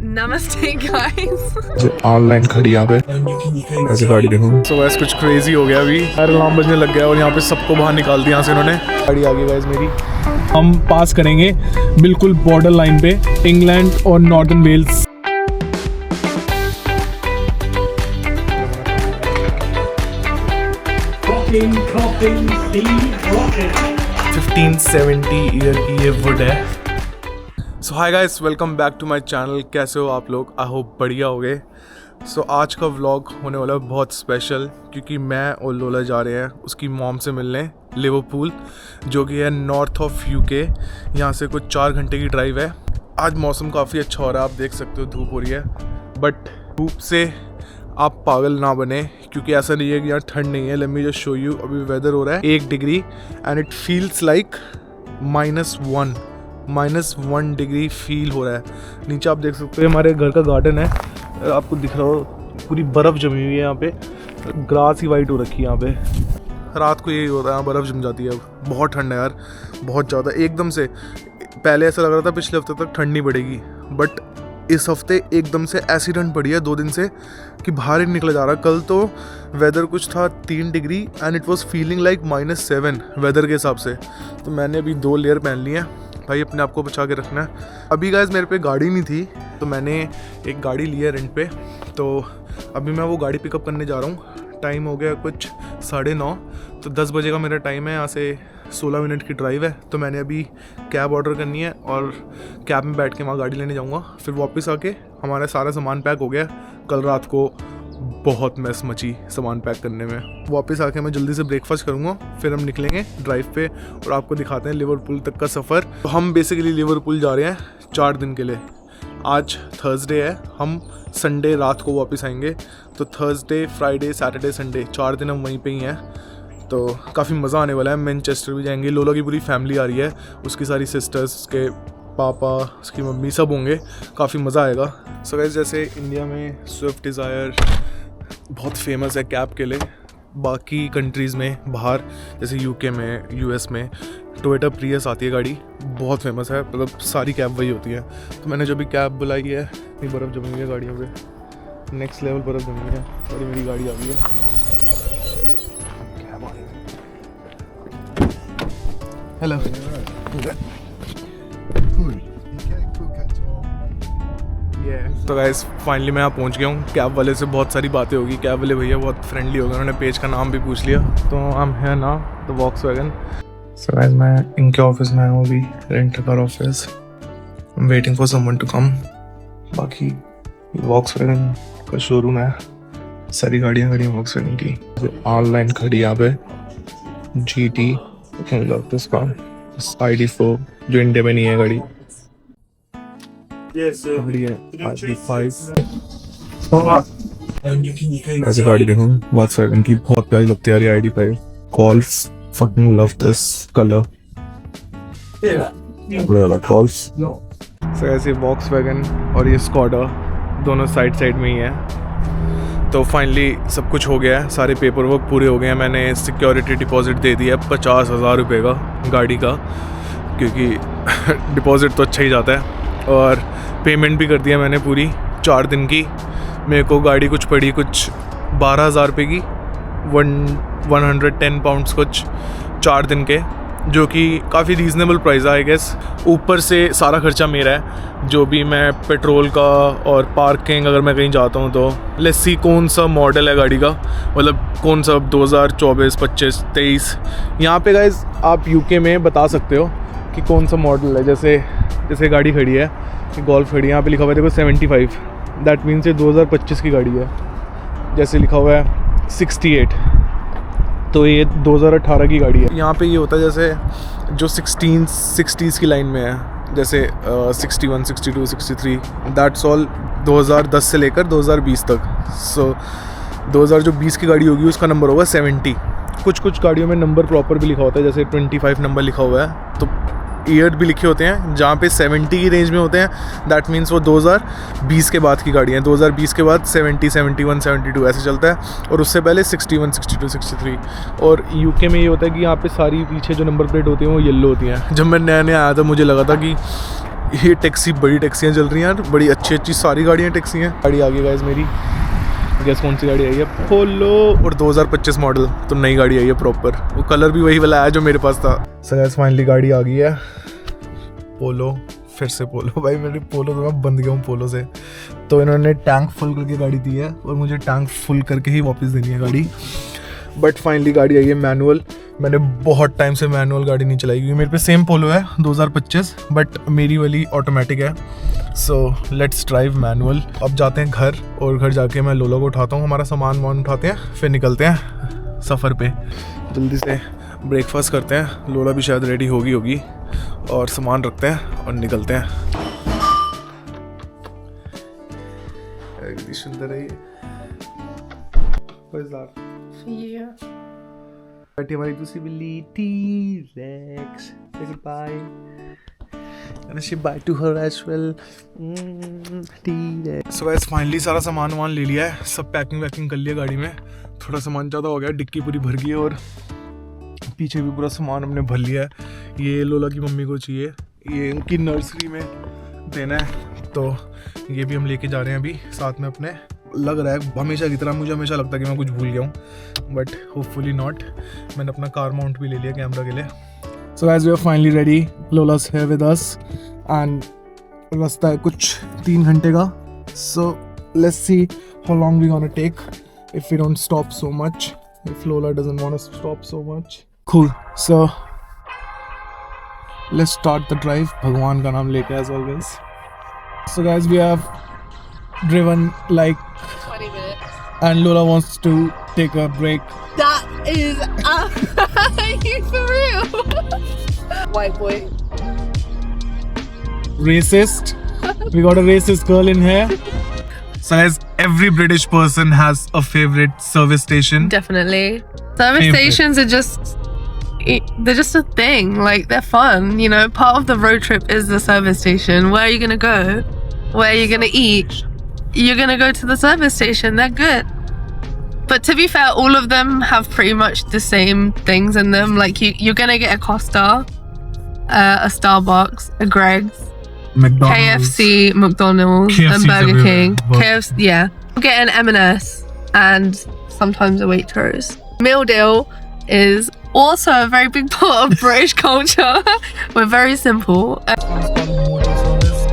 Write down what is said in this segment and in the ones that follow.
नमस्ते guys. Online खड़ी यहाँ पे ऐसे गाड़ी देखो। सो वैसे कुछ क्रेजी हो गया, अभी फायर अलार्म बजने लग गया और यहाँ पे सबको बाहर निकाल दिया यहाँ से इन्होंने। गाड़ी आ गई गाइस मेरी। हम पास करेंगे बिल्कुल बॉर्डर लाइन पे इंग्लैंड और नॉर्दर्न वेल्स। Clocking, 1570 ईयर की ये वुड है। So hi guys, welcome back to my channel. कैसे हो आप लोग? आई होप बढ़िया हो गए। सो आज का व्लॉग होने वाला है बहुत स्पेशल, क्योंकि मैं और लोला जा रहे हैं उसकी मॉम से मिलने लिवरपूल, जो कि है नॉर्थ ऑफ यूके। यहाँ से कुछ 4 घंटे की ड्राइव है। आज मौसम काफ़ी अच्छा हो रहा है, आप देख सकते हो धूप हो रही है, बट धूप से आप पागल ना बने, क्योंकि ऐसा नहीं है कि यहाँ ठंड नहीं है। Let me just show you. अभी वेदर हो रहा है 1 degree and it feels like -1 degree feel हो रहा है। नीचे आप देख सकते हो हमारे घर का गार्डन है, आपको दिख रहा हो, पूरी बर्फ़ जमी हुई है यहाँ पे। ग्रास ही वाइट हो रखी है यहाँ पे। रात को यही होता है, बर्फ़ जम जाती है। बहुत ठंड है यार, बहुत ज़्यादा। एकदम से पहले ऐसा लग रहा था पिछले हफ्ते तक ठंड नहीं बढ़ेगी, बट इस हफ्ते एकदम से ऐसी ठंड पड़ी है 2 दिन से कि बाहर ही निकला जा रहा है। कल तो वेदर कुछ था 3 degree and it was feeling like -7 weather के हिसाब से। तो मैंने अभी 2 लेयर पहन ली है भाई, अपने आप को बचा के रखना है। अभी गाइस मेरे पे गाड़ी नहीं थी, तो मैंने एक गाड़ी ली है रेंट पे। तो अभी मैं वो गाड़ी पिकअप करने जा रहा हूँ। टाइम हो गया कुछ 9:30, तो 10 बजे का मेरा टाइम है। यहाँ से 16 मिनट की ड्राइव है। तो मैंने अभी कैब ऑर्डर करनी है और कैब में बैठ के वहाँ गाड़ी लेने जाऊँगा। फिर वापस आके हमारा सारा सामान पैक हो गया। कल रात को बहुत मैस मची सामान पैक करने में। वापस आके मैं जल्दी से ब्रेकफास्ट करूँगा, फिर हम निकलेंगे ड्राइव पे और आपको दिखाते हैं लिवरपूल तक का सफ़र। तो हम बेसिकली लिवरपूल जा रहे हैं 4 दिन के लिए। आज थर्सडे है, हम संडे रात को वापस आएंगे। तो थर्सडे, फ्राइडे, सैटरडे, संडे 4 दिन हम वहीं पे ही हैं। तो काफ़ी मज़ा आने वाला है। मैनचेस्टर भी जाएंगे। लोला की पूरी फैमिली आ रही है, उसकी सारी सिस्टर्स, उसके पापा, उसकी मम्मी, सब होंगे। काफ़ी मज़ा आएगा। सो गाइस, जैसे इंडिया में स्विफ्ट डिज़ायर बहुत फेमस है कैब के लिए, बाकी कंट्रीज़ में बाहर जैसे यूके में, यूएस में टोयोटा प्रियस आती है गाड़ी, बहुत फेमस है। मतलब सारी कैब वही होती है। तो मैंने जो भी कैब बुलाई है, इतनी बर्फ़ जमी हुई है गाड़ियों पे, नेक्स्ट लेवल बर्फ़ जमी हुई है। और मेरी गाड़ी आ गई है। हेलो। तो गाइस फाइनली मैं यहाँ पहुँच गया हूँ। कैब वाले से बहुत सारी बातें होगी। कैब वाले भैया बहुत फ्रेंडली हो गए, उन्होंने पेज का नाम भी पूछ लिया। तो हम है ना द वॉक्सवैगन। सो गाइस, मैं इनके ऑफिस में आया हूँ अभी, rent car office. I am waiting for someone to come. बाकी वॉक्सवैगन का शोरूम है, सारी गाड़ियाँ खड़ी हैं वॉक्सवैगन की। ऑनलाइन खड़ी यहाँ पे GT ID4 जो इंडिया में नहीं है गाड़ी। गाड़ी है ID5। ऐसे गाड़ी देखो वॉक्सवैगन की, बहुत प्यारी लगती है यार ID5। Golf, fucking love this color। Golf। तो ऐसे वॉक्सवैगन और ये स्कॉडा दोनों साइड में ही है। तो फाइनली सब कुछ हो गया है, सारे पेपर वर्क पूरे हो गए हैं। मैंने सिक्योरिटी डिपॉजिट दे दिया है 50,000 रुपये का गाड़ी का, क्योंकि डिपॉजिट तो अच्छा ही जाता है। और पेमेंट भी कर दिया मैंने पूरी 4 दिन की। मेरे को गाड़ी कुछ पड़ी कुछ 12,000 रुपये की, 110 पाउंड्स कुछ 4 दिन के, जो कि काफ़ी रीज़नेबल प्राइस है आई गेस। ऊपर से सारा खर्चा मेरा है, जो भी मैं पेट्रोल का और पार्किंग, अगर मैं कहीं जाता हूँ तो। लेट्स सी कौन सा मॉडल है गाड़ी का, मतलब कौन सा 2024, 25, 23। यहाँ पे गाइस आप यूके में बता सकते हो कि कौन सा मॉडल है। जैसे गाड़ी खड़ी है, गोल्फ खड़ी है, यहाँ पे लिखा हुआ है देखो 75, दैट मीन्स ये 2025 की गाड़ी है। जैसे लिखा हुआ है 68, तो ये 2018 की गाड़ी है। यहाँ पे ये होता है जैसे जो 60s की लाइन में है, जैसे 61, 62, 63, दैट्स ऑल 2010 से लेकर 2020 तक। सो 2020 की गाड़ी होगी उसका नंबर होगा 70। कुछ गाड़ियों में नंबर प्रॉपर भी लिखा होता है, जैसे 25 नंबर लिखा हुआ है, तो ईयर भी लिखे होते हैं। जहाँ पे 70 की रेंज में होते हैं, दैट मीन्स वो 2020 के बाद की गाड़ी हैं। 2020 के बाद 70, 71, 72 ऐसे चलता है, और उससे पहले 61, 62, 63। और यूके में ये होता है कि यहाँ पे सारी पीछे जो नंबर प्लेट होती हैं वो येलो होती हैं। जब मैं नया आया था मुझे लगा था कि ये टैक्सी, बड़ी टैक्सियाँ चल रही हैं यार, बड़ी अच्छी अच्छी सारी गाड़ियाँ टैक्सी हैं। गाड़ी आ गई गाइस मेरी, गैस कौन सी गाड़ी आई है? पोलो, और 2025 मॉडल, तो नई गाड़ी आई है प्रॉपर। वो कलर भी वही वाला है जो मेरे पास था। सो गाइस फाइनली गाड़ी आ गई है, पोलो, फिर से पोलो। भाई मेरी पोलो तो मैं बंद गया हूँ पोलो से। तो इन्होंने टैंक फुल करके गाड़ी दी है और मुझे टैंक फुल करके ही वापस देनी है गाड़ी। बट फाइनली गाड़ी आई है मैनुअल। मैंने बहुत टाइम से मैनुअल गाड़ी नहीं चलाई, क्योंकि मेरे पे सेम पोलो है 2025, बट मेरी वाली ऑटोमेटिक है। So let's drive manual. अब जाते हैं घर, और घर जाके मैं लोला को उठाता हूँ, हमारा सामान वामान उठाते हैं, फिर निकलते हैं सफ़र पे। जल्दी से ब्रेकफास्ट करते हैं, लोला भी शायद रेडी होगी और सामान रखते हैं और निकलते हैं। सुंदर है ये। बैठी हमारी दूसरी बिल्ली T-Rex। Say goodbye. And say bye to her as well. T-Rex. So guys finally सारा सामान वामान ले लिया है, सब पैकिंग वैकिंग कर लिया गाड़ी में। थोड़ा सामान ज़्यादा हो गया, डिक्की पूरी भर गई है और पीछे भी पूरा सामान हमने भर लिया है। ये लोला की मम्मी को चाहिए, ये इनकी नर्सरी में देना है, तो ये भी हम लेके जा रहे हैं अभी साथ में अपने। लग रहा है हमेशा की तरह, मुझे हमेशा लगता है कि मैं कुछ भूल गया हूँ, बट होपफुली नॉट। मैंने अपना कार माउंट भी ले लिया कैमरा के लिए। So guys we are finally ready, Lola's here with us, and रास्ता है कुछ 3 घंटे का। So let's see how long we gonna take if we don't stop so much, if Lola doesn't want to stop so much. Cool, so let's start the drive, भगवान का नाम लेके as always. So guys we have driven like 20 minutes. and Lola wants to take a break. That is you for real? White boy. Racist. We got a racist girl in here. So guys, every British person has a favorite service station. Definitely. Service Favorite. stations are they're just a thing. Like they're fun, you know. Part of the road trip is the service station. Where are you gonna go? Where are you gonna eat? You're gonna go to the service station. They're good. But to be fair, all of them have pretty much the same things in them. Like you're gonna get a Costa, a Starbucks, a Greg's, McDonald's. KFC, McDonald's, KFC and Burger everywhere. King. But- KFC, yeah. I'm getting M&S and sometimes a Waitrose. Meal deal is also a very big part of British culture. We're very simple.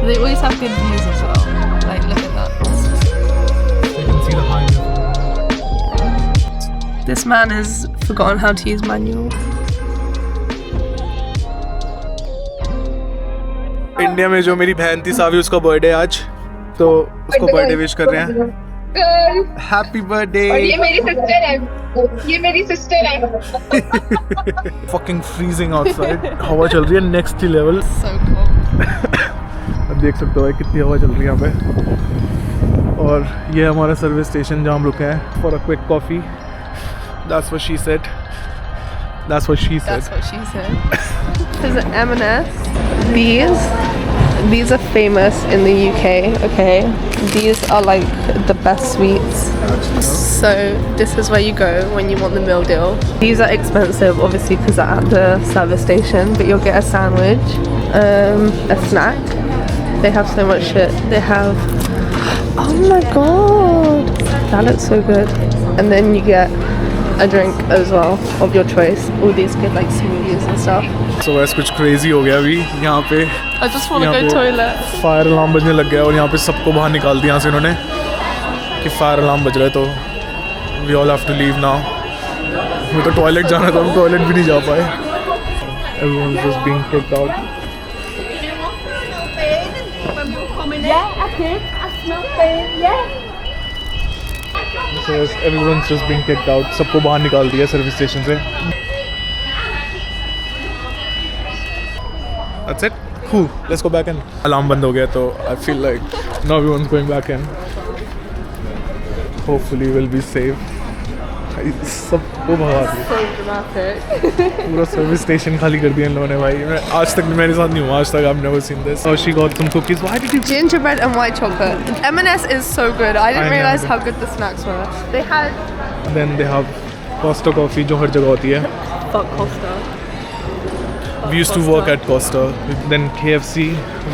They always have good views as well. Like, look at that. This man has forgotten how to use manual. India में जो मेरी बहन थी सावी, उसका birthday आज, तो उसको birthday wish कर रहे हैं। Happy birthday. और ये मेरी सिस्टर है, ये मेरी सिस्टर है। फकिंग फ्रीजिंग आउटसाइड, हवा चल रही है नेक्स्ट लेवल। So cool. अब देख सकते हो कितनी हवा चल रही है यहाँ पे। और ये हमारा सर्विस स्टेशन जहाँ हम रुके हैं for a quick coffee. That's what she said. That's what she said. That's what she said. There's an M&S. These are famous in the UK, okay? These are like the best sweets. So this is where you go when you want the meal deal. These are expensive, obviously, because they're at the service station, but you'll get a sandwich, a snack. They have so much shit. They have, oh my god, that looks so good. And then you get a drink as well of your choice. All these good like smoothies and stuff. So वैसे कुछ crazy हो गया अभी यहाँ पे। I just want to यहाँ go पे toilet. Fire alarm बजने लग गया और यहाँ पे सबको बाहर निकाल दिया यहाँ से इन्होंने कि फायर अलार्म बज रहा है, तो we all have to leave now. मुझे तो टॉयलेट जाना था, हम टॉयलेट भी नहीं जा पाए। Everyone's just being kicked out. Yeah, I did. I smelled pain. Yeah. So yes, everyone's just being kicked out. सबको बाहर निकाल दिया सर्विस स्टेशन से। That's it. Cool. Let's go back in. Alarm बंद हो गया तो I feel like now everyone's going back in. Hopefully we'll be safe. सबको भगा दिया। So dramatic. पूरा सर्विस स्टेशन खाली कर दिया इन लोगों ने भाई। मैं आज तक मेरे साथ नहीं हुआ, आज तक I've never seen this. Oh, she got some cookies. Why did you? Gingerbread and white chocolate. M&S is so good. I didn't I realize know. how good the snacks were. They had Then they have Costa coffee जो हर जगह होती है। fuck Costa. We used to work at Costa, then KFC,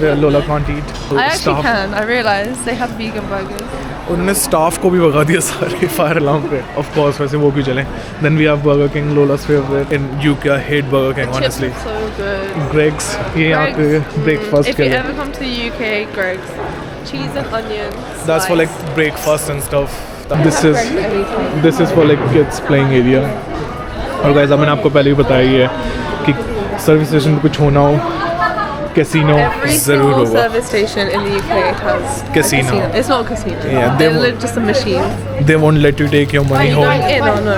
where Lola can't eat. I actually can. I realised they have vegan burgers. उन्होंने staff को भी भगा दिया सारे फायर अलार्म पे. Of course, वैसे वो भी चलें. Then we have Burger King, Lola's favorite. In UK, I hate Burger King, honestly. Chips are so good. Greg's, ये यहाँ पे breakfast If के you लिए. ever come to the UK, Greg's. Cheese and onion. That's for like slice. breakfast and stuff. They have Greg's everything. This is for like kids playing area. और guys, अब मैंने आपको पहले भी बताया ही है कि सर्विस स्टेशन पे कुछ होना हो, कैसीनो Every ज़रूर single होगा. service station in the UK has Casino. a casino. It's not a casino. Yeah, they They're won't- just a machine. They won't let you take your Are money you home. going in or no?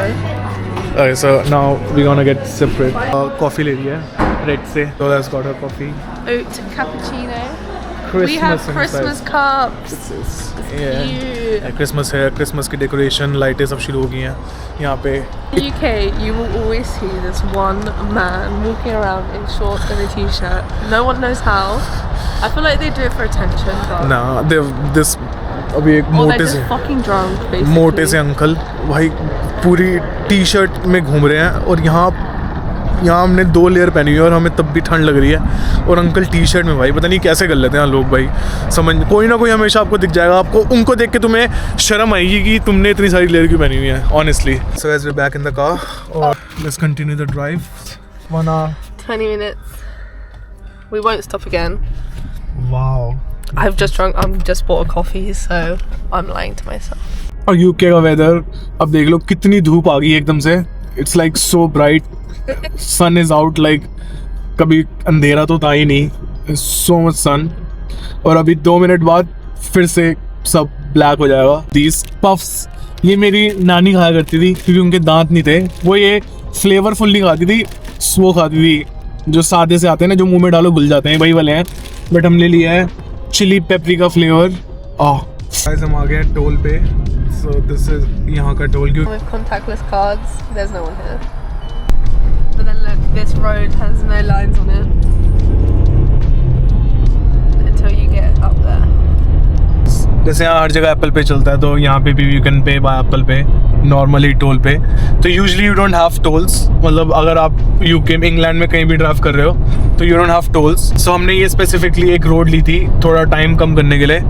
Okay, so now we're gonna get separate. Coffee ले लिया है Red से. Lola's got her coffee. Oat cappuccino. Christmas We have inside. Christmas cups. Yeah. Cute. Christmas है, Christmas की decoration लाइटें सब शुरू हो गई हैं यहाँ पे. In the UK, you will always see this one man walking around in shorts and a t-shirt. No one knows how. I feel like they do it for attention, but ना this अभी एक or they're मोटे just से fucking drunk, basically. मोटे से uncle भाई पूरी T shirt में घूम रहे हैं और यहाँ हमने 2 लेयर पहनी हुई है और हमें तब भी ठंड लग रही है और अंकल टी शर्ट में भाई पता नहीं कैसे कर लेते हैं लोग भाई. समझ कोई ना कोई हमेशा आपको दिख जाएगा. आपको उनको देख के तुम्हें शर्म आएगी कि तुमने इतनी सारी लेयर क्यों पहनी हुई है honestly. So guys we are back in the car और let's continue the drive. 1 hour. 20 minutes. We won't stop again. Wow. I've just bought a coffee, so I'm lying to myself. और UK का weather अब देख लो कितनी धूप आ गई एकदम से. It's like so bright. Sun is out. Like कभी अंधेरा तो था ही नहीं. So much sun. और अभी 2 मिनट बाद फिर से सब ब्लैक हो जाएगा. दीज पफ्स ये मेरी नानी खाया करती थी क्योंकि उनके दांत नहीं थे. वो ये फ्लेवरफुल नहीं खाती थी. वो खाती थी जो सादे से आते हैं ना, जो मुंह में डालो घुल जाते हैं, वही वाले हैं. बट हमने लिया है चिली पेपरिका फ्लेवर. गाइस हम आ गए हैं टोल पे. सो दिस इज यहाँ का टोल. क्यों With contactless cards, there's no one here. But then look, this road has no lines on it until you get up there. जैसे यहाँ हर जगह एप्पल पे चलता है तो यहाँ पे भी you can pay by Apple Pay normally toll pay. तो usually you don't have tolls. मतलब अगर आप यूके में इंग्लैंड में कहीं भी ड्राइव कर रहे हो तो यू डोंट हैव टोल्स. सो हमने ये स्पेसिफिकली एक रोड ली थी थोड़ा टाइम कम करने के लिए.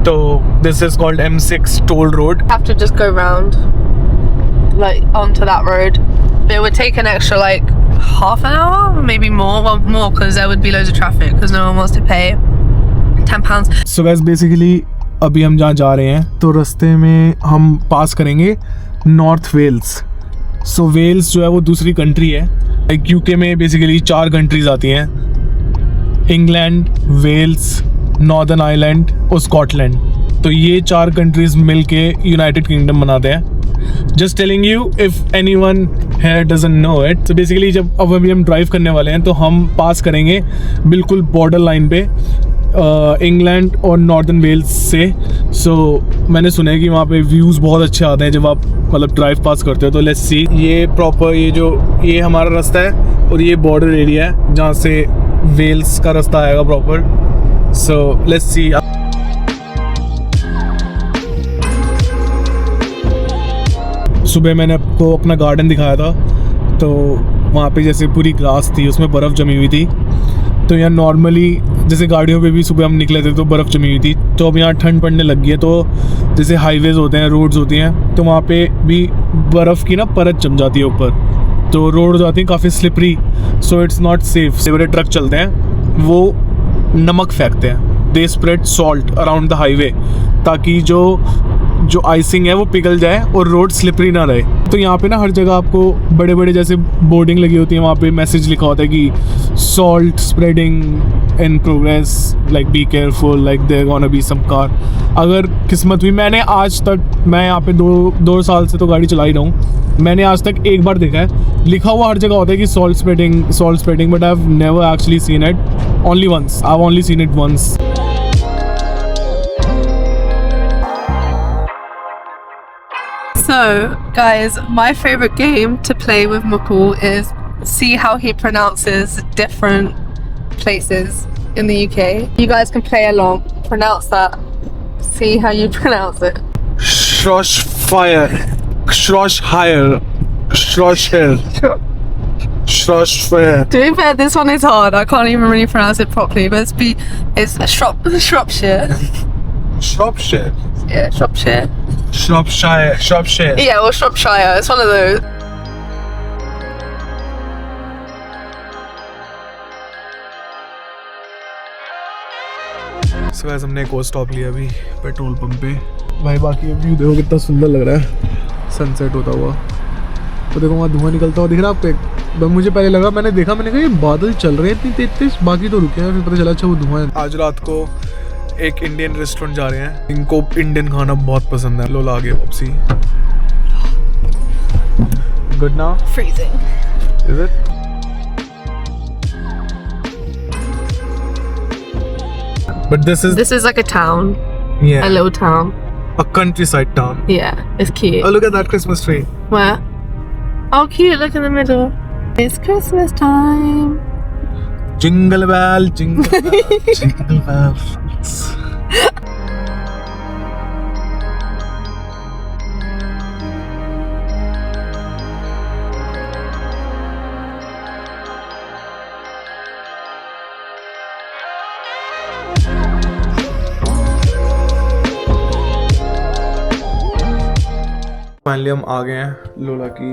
तो this is called M6 toll road. Have to just go round, like onto that road. It would take an extra like half an hour, maybe more. Well, more because there would be loads of traffic because no one wants to pay £10. So guys basically अभी हम जहाँ जा रहे हैं तो रास्ते में हम पास करेंगे नॉर्थ वेल्स. सो वेल्स जो है वो दूसरी कंट्री है. लाइक यूके में बेसिकली 4 कंट्रीज आती हैं. इंग्लैंड, वेल्स, नॉर्दर्न आयरलैंड और स्कॉटलैंड. तो ये 4 कंट्रीज मिलके यूनाइटेड किंगडम बनाते हैं. Just telling you if anyone here doesn't know it. तो बेसिकली जब अब अभी हम ड्राइव करने वाले हैं तो हम पास करेंगे बिल्कुल बॉर्डर लाइन पे इंग्लैंड और नॉर्दर्न वेल्स से. सो मैंने सुना है कि वहाँ पे व्यूज़ बहुत अच्छे आते हैं जब आप मतलब ड्राइव पास करते हो. तो लेट्स सी. ये प्रॉपर ये हमारा रास्ता है और ये बॉर्डर एरिया है जहाँ से वेल्स का रास्ता आएगा प्रॉपर. सो लेट्स सी. सुबह मैंने आपको अपना गार्डन दिखाया था तो वहाँ पे जैसे पूरी ग्रास थी उसमें बर्फ़ जमी हुई थी. तो यहाँ नॉर्मली जैसे गाड़ियों पे भी सुबह हम निकले थे तो बर्फ़ जमी हुई थी. तो अब यहाँ ठंड पड़ने लग गई है तो जैसे हाईवेज़ होते हैं, रोड्स होती हैं, तो वहाँ पे भी बर्फ़ की ना परत जम जाती है ऊपर. तो रोड जाती हैं काफ़ी slippery. So it's not safe. से बड़े ट्रक चलते हैं वो नमक फेंकते हैं. They spread salt around the highway ताकि जो आइसिंग है वो पिघल जाए और रोड स्लिपरी ना रहे. तो यहाँ पे ना हर जगह आपको बड़े बड़े जैसे बोर्डिंग लगी होती है. वहाँ पे मैसेज लिखा होता है कि salt spreading in progress, like be careful, like there gonna be some car. अगर किस्मत हुई, मैंने आज तक, मैं यहाँ पे 2 साल से तो गाड़ी चला ही रहा हूँ, मैंने आज तक एक बार देखा है लिखा हुआ हर जगह होता है कि salt spreading, but I have never actually seen it. Only once. I have only seen it once. So, guys, my favorite game to play with Mukul is see how he pronounces different places in the UK. You guys can play along. Pronounce that. See how you pronounce it. Shropshire. Shropshire. To be fair, this one is hard. I can't even really pronounce it properly, but it's Shropshire. Shropshire. Yeah, Shropshire. Shropshire. Yeah, or Shropshire. It's one of those. So guys, हमने एक और stop लिया अभी petrol pump पे। भाई बाकी view देखो कितना सुंदर लग रहा है सनसेट होता हुआ। तो देखो वहाँ धुआं निकलता हुआ दिख रहा है आपको। मुझे पहले लगा, मैंने कहा ये बादल चल रहे हैं इतनी तेज, बाकी तो रुके हैं, फिर पता चला अच्छा वो धुआं है। आज रात को एक इंडियन रेस्टोरेंट जा रहे हैं। इनको इंडियन खाना बहुत पसंद है। लोला आ गया वापसी। Good now? Freezing. Is it? But this is like a town. yeah, A little town. a countryside town. Yeah, it's cute. Oh, look at that Christmas tree. Where? Oh, cute. Look in the middle. It's Christmas time. Jingle bell, jingle bell, jingle bells. Finally हम आ गए हैं लोला की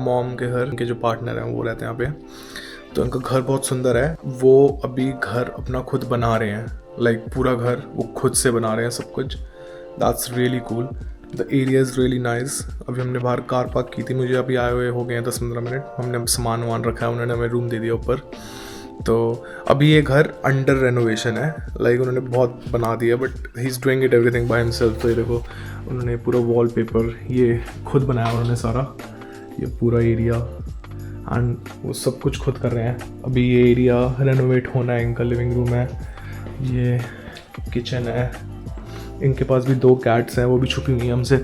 mom के घर। उनके जो partner हैं वो रहते हैं यहाँ पे। तो उनका घर बहुत सुंदर है। वो अभी घर अपना खुद बना रहे हैं, लाइक पूरा घर वो खुद से बना रहे हैं सब कुछ। That's really cool. The area is really nice. अभी हमने बाहर कार पार्क की थी, मुझे अभी आए हुए हो गए हैं 10-15 मिनट। हमने अब सामान वामान रखा है, उन्होंने हमें रूम दे दिया ऊपर। तो अभी ये घर अंडर रेनोवेशन है, लाइक उन्होंने बहुत बना दिया, but he is doing it everything by himself. तो ये देखो उन्होंने पूरा वॉलपेपर ये खुद बनाया उन्होंने सारा, ये पूरा एरिया एंड वो सब कुछ खुद कर रहे हैं। अभी ये एरिया रेनोवेट होना है। इनका लिविंग रूम है, ये किचन है। इनके पास भी 2 कैट्स हैं, वो भी छुपी हुई हैं हमसे,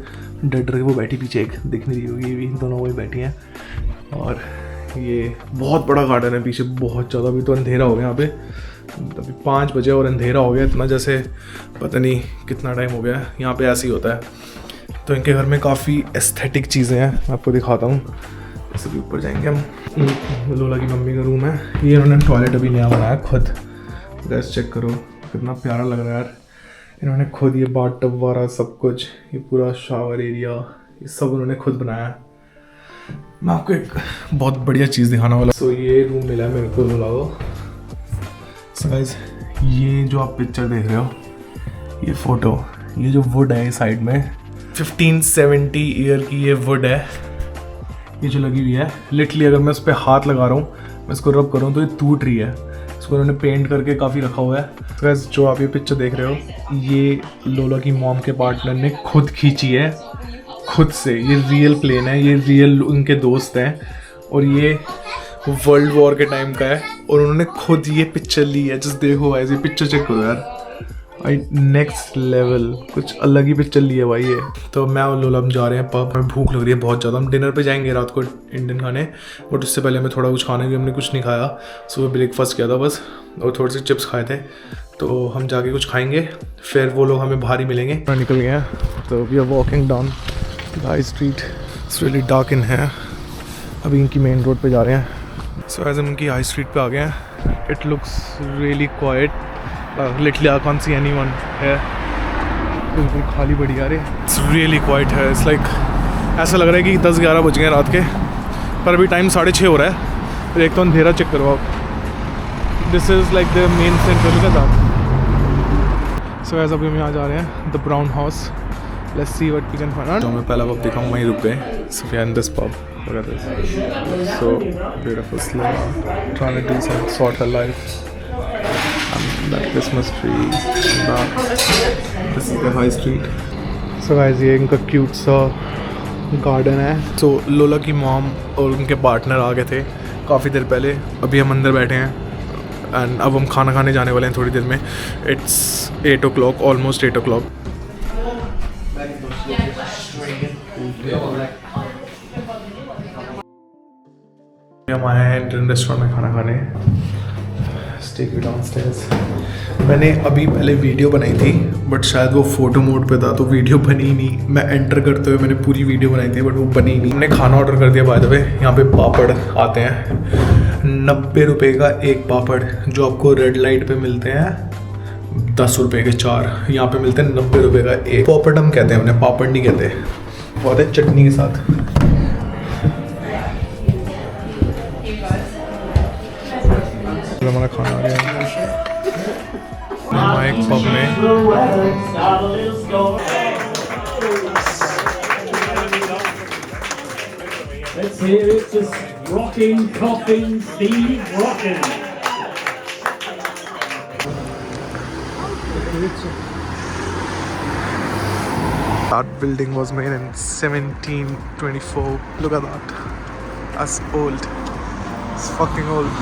डर रही। वो बैठी पीछे, एक दिख नहीं रही होगी, ये भी दोनों वही बैठी हैं। और ये बहुत बड़ा गार्डन है पीछे, बहुत ज़्यादा। अभी तो अंधेरा हो गया यहाँ पे, अभी 5 बजे और अंधेरा हो गया। इतना जैसे पता नहीं कितना टाइम हो गया। यहाँ पे ऐसे ही होता है। तो इनके घर में काफ़ी एस्थेटिक चीज़ें हैं, मैं आपको दिखाता हूँ। जैसे भी ऊपर जाएंगे हम। लोला की मम्मी का रूम है। ये इन्होंने टॉयलेट अभी नया बनाया खुद। गैस चेक करो कितना प्यारा लग रहा है यार। इन्होंने खुद ये बाथ टब वाला सब कुछ, ये पूरा शावर एरिया, ये सब उन्होंने खुद बनाया है। मैं आपको एक बहुत बढ़िया चीज़ दिखाने वाला। सो ये रूम मिला है मेरे को लोला को। सो गाइस, ये जो आप पिक्चर देख रहे हो, ये फ़ोटो, ये जो वुड है साइड में, 1570 ईयर की ये वुड है, ये जो लगी हुई है। लिटरली अगर मैं उस पर हाथ लगा रहा हूँ, मैं इसको रब कर रहा हूँ तो ये टूट रही है। इसको उन्होंने पेंट करके काफ़ी रखा हुआ है। तो गाइस, जो आप ये पिक्चर देख रहे हो, ये लोला की मॉम के पार्टनर ने खुद खींची है, खुद से। ये रियल प्लेन है, ये रियल उनके दोस्त हैं, और ये वर्ल्ड वॉर के टाइम का है, और उन्होंने खुद ये पिक्चर ली है। जस्ट देखो ऐसे पिक्चर चेक करो यार, भाई नेक्स्ट लेवल, कुछ अलग ही पिक्चर ली है भाई ये। तो मैं और लोला हम जा रहे हैं पब। हमें भूख लग रही है बहुत ज़्यादा। हम डिनर पे जाएंगे रात को इंडियन खाने, बट उससे पहले हमें थोड़ा कुछ खाने की, हमने कुछ नहीं खाया। सुबह ब्रेकफास्ट किया था बस, और थोड़े से चिप्स खाए थे। तो हम जाके कुछ खाएंगे, फिर वो लोग हमें बाहर ही मिलेंगे। निकल गए हैं, तो we are walking down High Street. It's really dark in है। अभी इनकी मेन रोड पे जा रहे हैं। सो एज हम इनकी हाई स्ट्रीट पे आ गए हैं। It looks really quite. Literally I can't see anyone है, बिल्कुल खाली पड़ी यार। इट्स रियली क्वाइट है। इट्स लाइक ऐसा लग रहा है कि 10-11 बज गए रात के, पर अभी टाइम 6:30 हो रहा है। फिर एक तो अंधेरा चेक करो आप। This is like the main centre, look at that. So as अभी हम यहाँ जा रहे हैं the brown house. Let's see what we can find out. तो मैं पहला पब देखा हूँ, वहीं रुक गए। So we are in this pub. Look at this. So beautiful. Slim. Trying to do some sort of life. And that Christmas tree. This is the high street. So guys, ये इनका cute सा garden है। So लोला की mom और उनके partner आ गए थे काफ़ी देर पहले। अभी हम अंदर बैठे हैं एंड अब हम खाना खाने जाने वाले हैं थोड़ी देर में। It's 8 o'clock, almost 8 o'clock. हम आए हैं इंडियन रेस्टोरेंट में खाना खाने। Steak you downstairs. मैंने अभी पहले वीडियो बनाई थी, बट शायद वो फ़ोटो मोड पे था तो वीडियो बनी ही नहीं। मैं एंटर करते हुए मैंने पूरी वीडियो बनाई थी, बट वो बनी ही नहीं। हमने खाना ऑर्डर कर दिया बाय द वे। यहाँ पे पापड़ आते हैं 90 रुपए का एक पापड़, जो आपको रेड लाइट पे मिलते हैं 10 रुपए के 4, यहाँ पे मिलते हैं 90 रुपए का एक। पापड़ हम कहते हैं, उन्हें पापड़ नहीं कहते। बहुत है चटनी के साथ। हमारा खाना आ गया है एक पब में। Let's hear it, just rocking, coughing, Steve rocking. That building was made in 1724. Look at that. That's old. It's fucking old.